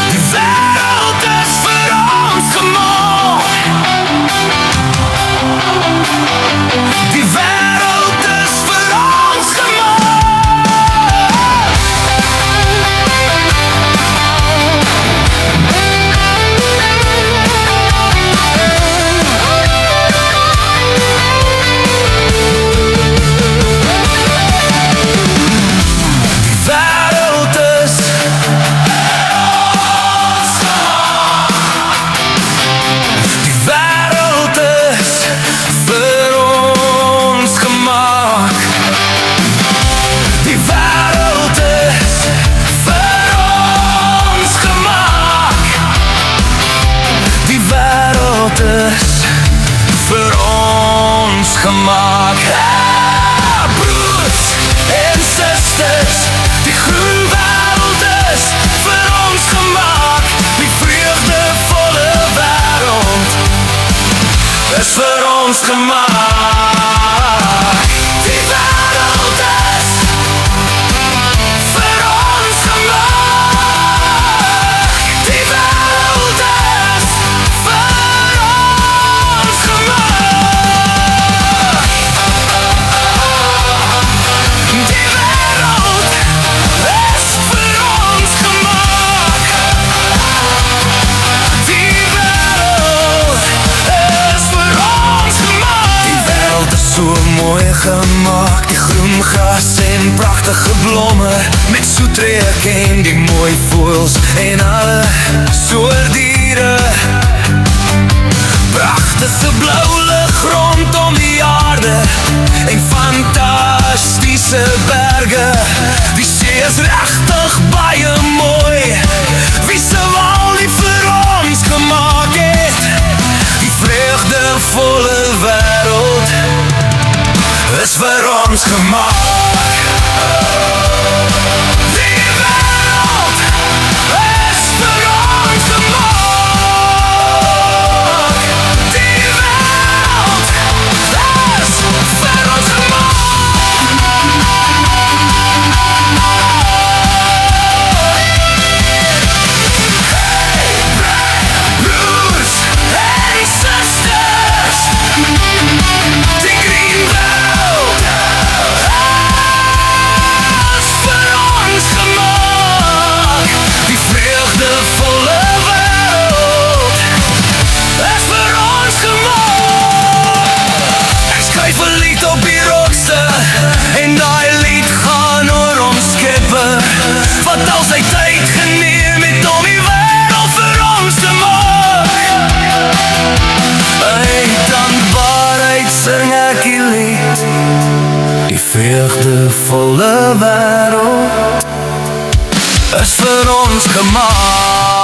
Die wêreld is vir ons gemaak. Die wêreld is vir ons gemaak. Vir ons gemaak. Ja, broers en susters, die groen wêreld is vir ons gemaak. Die vreugdevolle wêreld is vir ons gemaak. Die wêreld is vir ons gemaak. Die wêreld is vir ons gemaak. Die wêreld is vir ons gemaak. Die wêreld is vir ons gemaak. Die wêreld is so mooi gemaak. Die groen gras en pragtige blomme met soet reuk en die mooi voëls en alle soort diere. Pragtige blou lig rondom die aarde en fantastiese berge. Die see is regtig baie mooi. Wie sou al die vir ons gemaak het? Die vreugdevolle wêreld is vir ons gemaak. Die wêreld is vir ons gemaak. Die wêreld is vir ons Hey, broers en susters, die green world is vir ons gemaak. Die vreugdevolle wêreld is vir ons gemaak. Ek skryf 'n lied op die rokste en daai lied gaan oor ons Skepper wat al sy tyd geneem het om die wêreld vir ons te maak. Uit dankbaarheid sing ek die lied. Die vreugdevolle wêreld is vir ons gemaak.